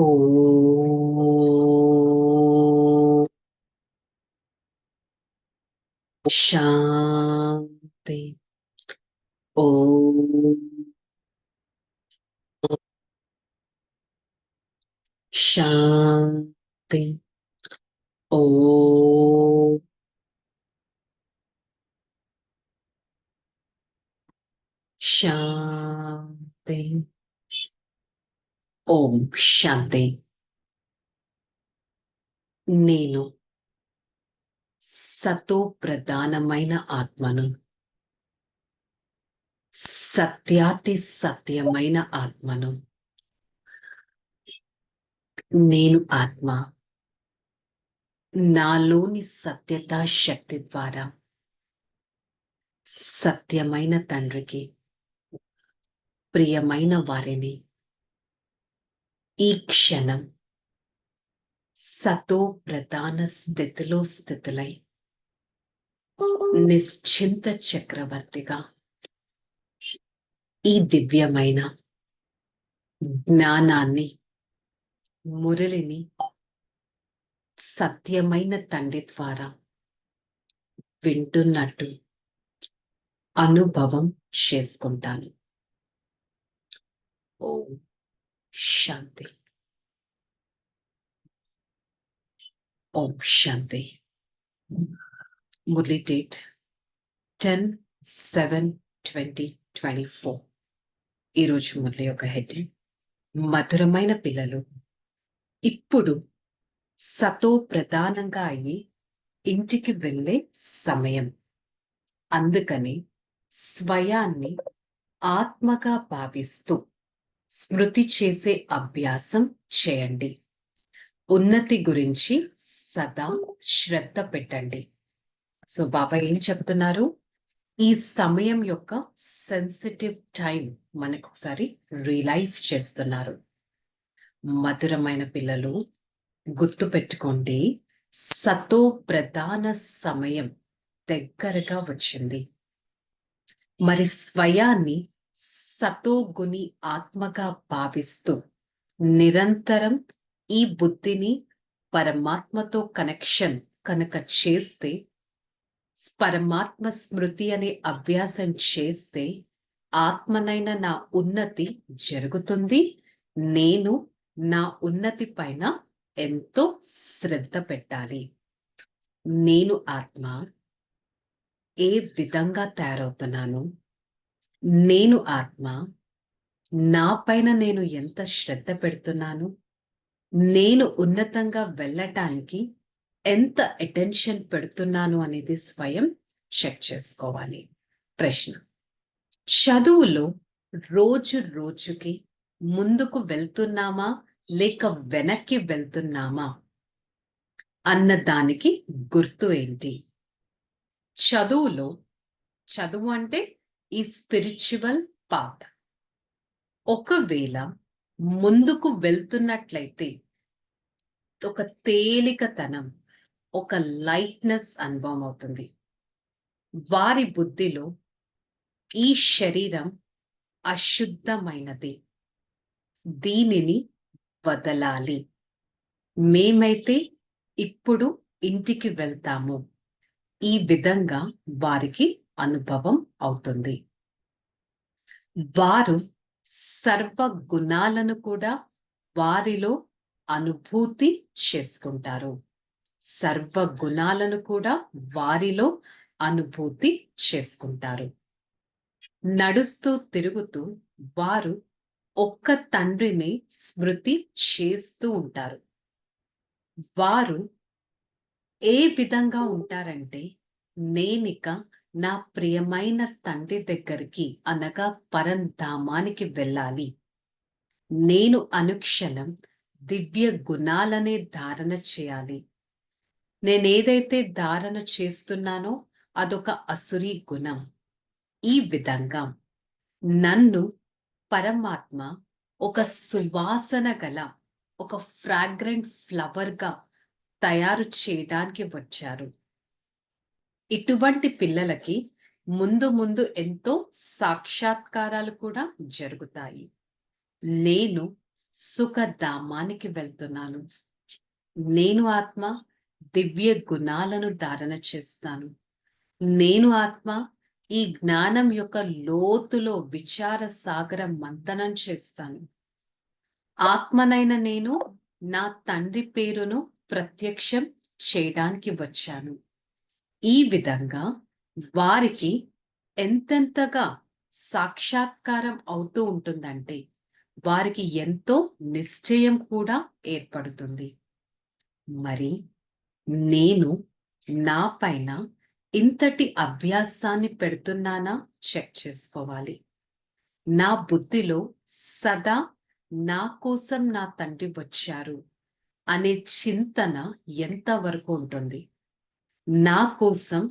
ఓం శాంతి. ఓం శాంతి. ఓం శాంతి. ఓం శాంతి. నేను సతో ప్రధానమైన ఆత్మను, సత్యాతి సత్యమైన ఆత్మను. నేను ఆత్మ నాలోని సత్యతా శక్తి ద్వారా సత్యమైన తండ్రికి ప్రియమైన వారిని ఈ క్షణం సతో ప్రధాన స్థితిలో స్థితులై నిశ్చింత చక్రవర్తిగా ఈ దివ్యమైన జ్ఞానాన్ని, మురళిని సత్యమైన తండ్రి ద్వారా వింటున్నట్టు అనుభవం చేసుకుంటాను. ఓం శాంతి. ఓం శాంతి. మురళి డేట్ 10/7/2024. ఈరోజు మురళి యొక్క హెడ్డింగ్ మధురమైన పిల్లలు ఇప్పుడు సతో ప్రధానంగా అయ్యి ఇంటికి వెళ్ళే సమయం. అందుకని స్వయాన్ని ఆత్మగా భావిస్తూ స్మృతి చేసే అభ్యాసం చేయండి. ఉన్నతి గురించి సదా శ్రద్ధ పెట్టండి. సో బాబా ఏం చెప్తున్నారు? ఈ సమయం యొక్క సెన్సిటివ్ టైం మనకు ఒకసారి రియలైజ్ చేస్తున్నారు. మధురమైన పిల్లలు గుర్తు పెట్టుకోండి, సతో ప్రధాన సమయం దగ్గరగా వచ్చింది. మరి స్వయాన్ని సతో గుని ఆత్మగా భావిస్తూ నిరంతరం ఈ బుద్ధిని పరమాత్మతో కనెక్షన్ కనుక చేస్తే, పరమాత్మ స్మృతి అనే అభ్యాసం చేస్తే ఆత్మనైన నా ఉన్నతి జరుగుతుంది. నేను నా ఉన్నతి పైన ఎంతో శ్రద్ధ పెట్టాలి. నేను ఆత్మ ఏ విధంగా తయారవుతున్నాను, నేను ఆత్మ నా పైన నేను ఎంత శ్రద్ధ పెడుతున్నాను, నేను ఉన్నతంగా వెళ్ళటానికి ఎంత అటెన్షన్ పెడుతున్నాను అనేది స్వయం చెక్ చేసుకోవాలి. ప్రశ్న: చదువులో రోజు రోజుకి ముందుకు వెళ్తున్నామా లేక వెనక్కి వెళ్తున్నామా అన్న దానికి గుర్తు ఏంటి? చదువులో, చదువు అంటే ఈ స్పిరిచువల్ పాత్, ఒకవేళ ముందుకు వెళ్తున్నట్లయితే ఒక తేలికతనం, ఒక లైట్నెస్ అనుభవం అవుతుంది. వారి బుద్ధిలో ఈ శరీరం అశుద్ధమైనది, దీనిని వదలాలి, మేమైతే ఇప్పుడు ఇంటికి వెళ్తాము, ఈ విధంగా వారికి అనుభవం అవుతుంది. వారు సర్వ గుణాలను కూడా వారిలో అనుభూతి చేసుకుంటారు. సర్వ గుణాలను కూడా వారిలో అనుభూతి చేసుకుంటారు. నడుస్తూ తిరుగుతూ వారు ఒక్క తండ్రిని స్మృతి చేస్తూ ఉంటారు. వారు ఏ విధంగా ఉంటారంటే, నేనిక నా ప్రియమైన తండ్రి దగ్గరికి అనగా పరంధామానికి వెళ్ళాలి, నేను అనుక్షణం దివ్య గుణాలనే ధారణ చేయాలి. నేనేదైతే ధారణ చేస్తున్నానో అదొక అసురీ గుణం. ఈ విధంగా నన్ను పరమాత్మ ఒక సువాసన గల, ఒక ఫ్రాగ్రెంట్ ఫ్లవర్గా తయారు చేయడానికి వచ్చారు. ఇటువంటి పిల్లలకి ముందు ముందు ఎంతో సాక్షాత్కారాలు కూడా జరుగుతాయి. నేను సుఖధామానికి వెళ్తున్నాను. నేను ఆత్మ దివ్య గుణాలను ధారణ చేస్తాను. నేను ఆత్మ ఈ జ్ఞానం యొక్క లోతులో విచార సాగరం మంతనం చేస్తాను. ఆత్మనైన నేను నా తండ్రి పేరును ప్రత్యక్షం చేయడానికి వచ్చాను. ఈ విధంగా వారికి ఎంతెంతగా సాక్షాత్కారం అవుతూ ఉంటుందంటే వారికి ఎంతో నిశ్చయం కూడా ఏర్పడుతుంది. మరి నేను నా పైన ఇంతటి అభ్యాసాన్ని పెడుతున్నానా చెక్ చేసుకోవాలి. నా బుద్ధిలో సదా నా కోసం నా తండ్రి వచ్చారు అనే చింతన ఎంతవరకు ఉంటుంది? నా కోసం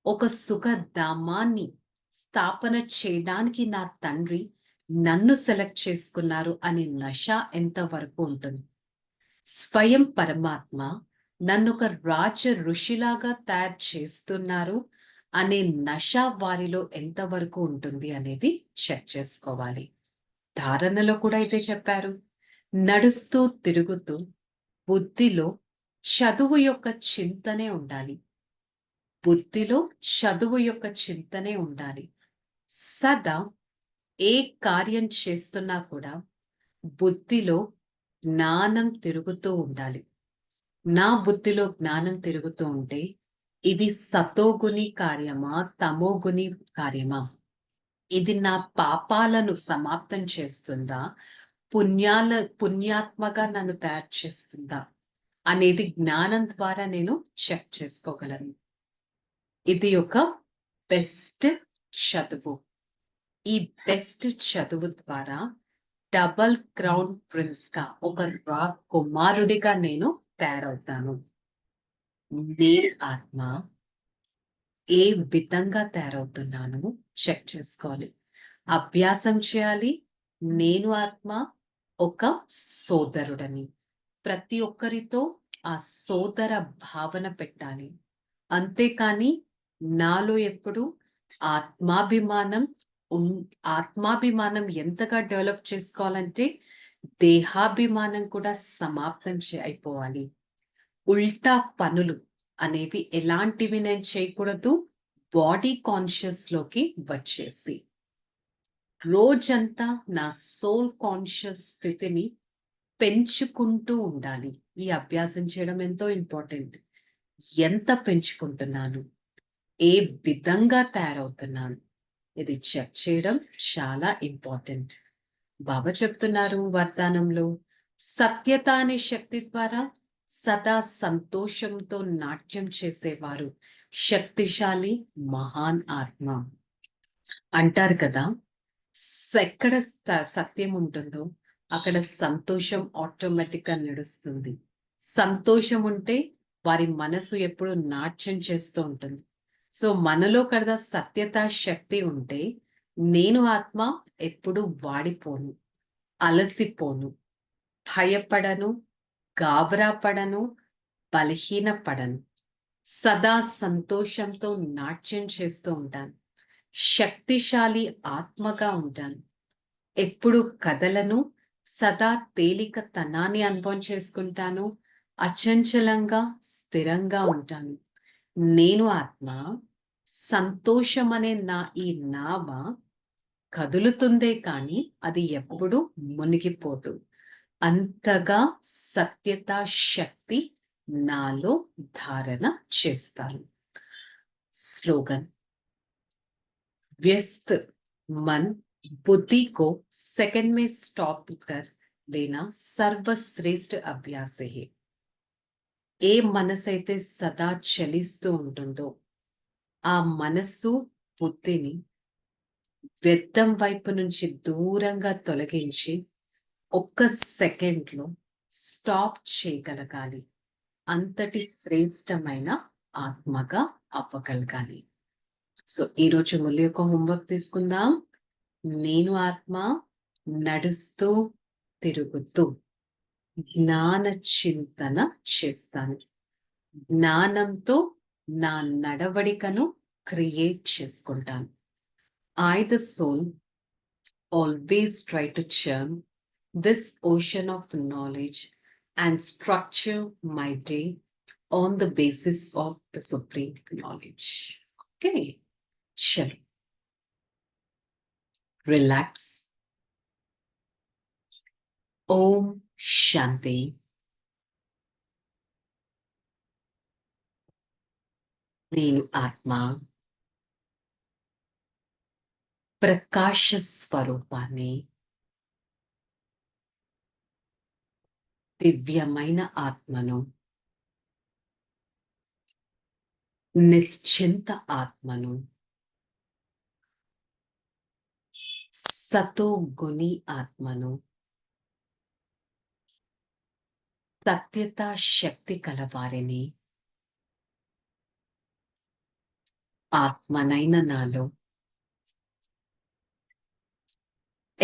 ఒక సుఖధామాన్ని స్థాపన చేయడానికి నా తండ్రి నన్ను సెలెక్ట్ చేసుకున్నారు అనే నశ ఎంతవరకు ఉంటుంది? స్వయం పరమాత్మ నన్ను ఒక రాజ ఋషిలాగా తయారు చేస్తున్నారు అనే నశ వారిలో ఎంతవరకు ఉంటుంది అనేది చెక్ చేసుకోవాలి. ధారణలో కూడా అయితే చెప్పారు, నడుస్తూ తిరుగుతూ బుద్ధిలో చదువు యొక్క చింతనే ఉండాలి. బుద్ధిలో చదువు యొక్క చింతనే ఉండాలి. సదా ఏ కార్యం చేస్తున్నా కూడా బుద్ధిలో జ్ఞానం తిరుగుతూ ఉండాలి. నా బుద్ధిలో జ్ఞానం తిరుగుతూ ఉంటే ఇది సతోగుణి కార్యమా, తమోగుణి కార్యమా? ఇది నా పాపాలను సమాప్తం చేస్తుందా, పుణ్యాత్మగా నన్ను తయారు చేస్తుందా అనేది జ్ఞానం ద్వారా నేను చెక్ చేసుకోగలను. ఇది ఒక బెస్ట్ చదువు. ఈ బెస్ట్ చదువు ద్వారా డబల్ క్రౌన్ ప్రిన్స్ గా ఒక కుమారుడిగా నేను తయారవుతాను. నేను ఆత్మ ఏ విధంగా తయారవుతున్నాను చెక్ చేసుకోవాలి. అభ్యాసం చేయాలి. నేను ఆత్మ ఒక సోదరుడని ప్రతి ఒక్కరితో ఆ సోదర భావన పెట్టాలి. అంతేకాని నాలో ఎప్పుడు ఆత్మాభిమానం ఆత్మాభిమానం ఎంతగా డెవలప్ చేసుకోవాలంటే దేహాభిమానం కూడా సమాప్తం అయిపోవాలి. ఉల్టా పనులు అనేవి ఎలాంటివి నేను చేయకూడదు. బాడీ కాన్షియస్ లోకి వచ్చేసి రోజంతా నా సోల్ కాన్షియస్ స్థితిని పెంచుకుంటూ ఉండాలి. ఈ అభ్యాసం చేయడం ఎంతో ఇంపార్టెంట్. ఎంత పెంచుకుంటున్నాను, ఏ విధంగా తయారవుతున్నాను, ఇది చెక్ చేయడం చాలా ఇంపార్టెంట్. బాబా చెప్తున్నారు వరదానంలో, సత్యత అనే శక్తి ద్వారా సదా సంతోషంతో నాట్యం చేసేవారు శక్తిశాలి మహాన్ ఆత్మ అంటారు కదా. ఎక్కడ సత్యం ఉంటుందో అక్కడ సంతోషం ఆటోమేటిక్ గా నడుస్తుంది. సంతోషం ఉంటే వారి మనసు ఎప్పుడు నాట్యం చేస్తూ ఉంటుంది. సో మనలో కదా సత్యత శక్తి ఉంటే నేను ఆత్మ ఎప్పుడు వాడిపోను, అలసిపోను, భయపడను, గాబరా పడను, బలహీనపడను. సదా సంతోషంతో నాట్యం చేస్తూ ఉంటాను. శక్తిశాలి ఆత్మగా ఉంటాను. ఎప్పుడు కదలను, సదా తేలిక తనాన్ని అనుభవం చేసుకుంటాను. అచంచలంగా స్థిరంగా ఉంటాను. నేను ఆత్మ సంతోషం అనే ఈ నావ కదులుతుందే కానీ అది ఎప్పుడు మునిగిపోదు. అంతగా సత్యత శక్తి నాలో ధారణ చేస్తాను. స్లోగన్, व्यस्त मन बुद्धि को सेकंड में स्टॉप कर लेना सर्वश्रेष्ठ अभ्यास है. ఏ మనసు అయితే సదా చలిస్తూ ఉంటుందో ఆ మనస్సు బుద్ధిని వ్యర్థం వైపు నుంచి దూరంగా తొలగించి ఒక్క సెకండ్లో స్టాప్ చేయగలగాలి. అంతటి శ్రేష్టమైన ఆత్మగా అవ్వగలగాలి. సో ఈరోజు ముళ్ళు యొక్క హోంవర్క్ తీసుకుందాం. నేను ఆత్మ నడుస్తూ తిరుగుతూ జ్ఞాన చింతన చేస్తాను. జ్ఞానంతో నా నడవడికను క్రియేట్ చేసుకుంటాను. I, the soul, always try to churn this ocean of knowledge and structure my day on the basis of the supreme knowledge. Okay, chalo. Relax. Om Shanti. నేను ఆత్మ ప్రకాశ స్వరూపాన్ని దివ్యమైన ఆత్మను నిశ్చింత ఆత్మను సతో గుణి ఆత్మను సత్యతా శక్తి కలవారిని ఆత్మనైన నాలో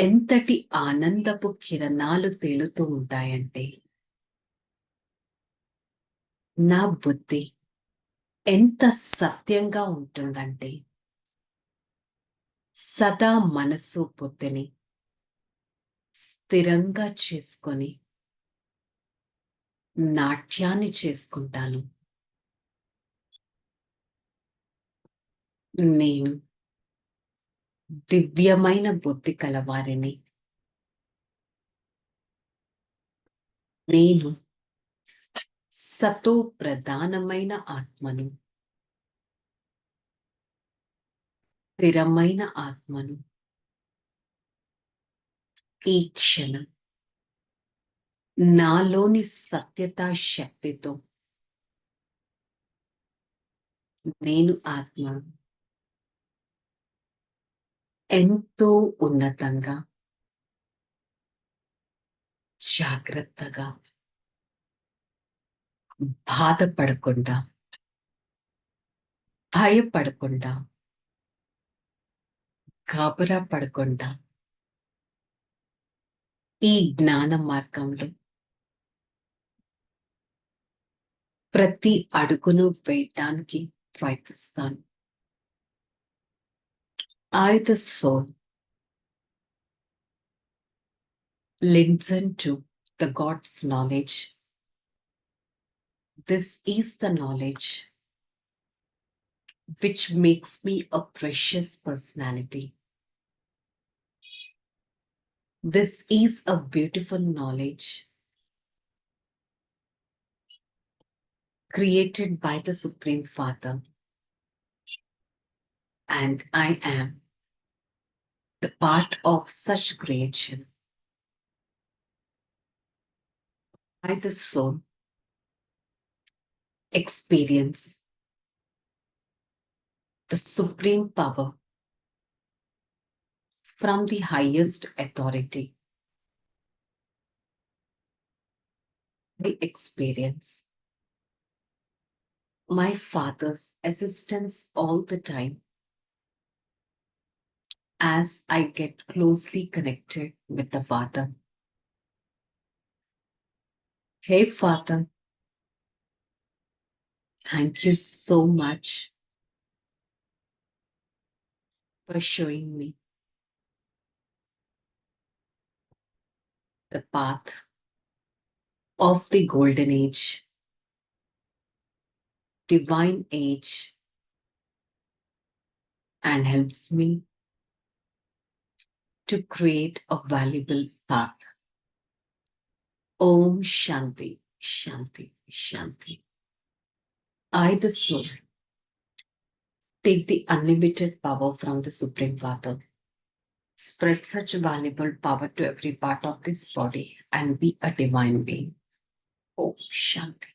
ఎంతటి ఆనందపు కిరణాలు తేలుతూ ఉంటాయంటే నా బుద్ధి ఎంత సత్యంగా ఉంటుందంటే సదా మనస్సు బుద్ధిని స్థిరంగా చేసుకొని నాట్యాన్ని చేసుకుంటాను. నేను దివ్యమైన బుద్ధి కలవారిని. నేను సతో ప్రధానమైన ఆత్మను, స్థిరమైన ఆత్మను. ఈ క్షణం నాలోని సత్యతా శక్తితో నేను ఆత్మ ఎంతో ఉన్నతంగా, జాగ్రత్తగా, బాధపడకుండా, భయపడకుండా, గాబరా పడకుండా ఈ జ్ఞాన మార్గంలో ప్రతి అడుగును వేయటానికి ప్రయత్నిస్తాను. I, the soul, listen to the God's knowledge. This is the knowledge which makes me a precious personality. This is a beautiful knowledge created by the Supreme Father, and I am the part of such creation. I, the soul, experience the supreme power from the highest authority. I experience my Father's assistance all the time as I get closely connected with the Father. Hey Father, thank you so much for showing me the path of the golden age, divine age, and helps me to create a valuable path. Om Shanti, Shanti, Shanti. I, the soul, take the unlimited power from the Supreme Father. Spread such valuable power to every part of this body and be a divine being. Om Shanti.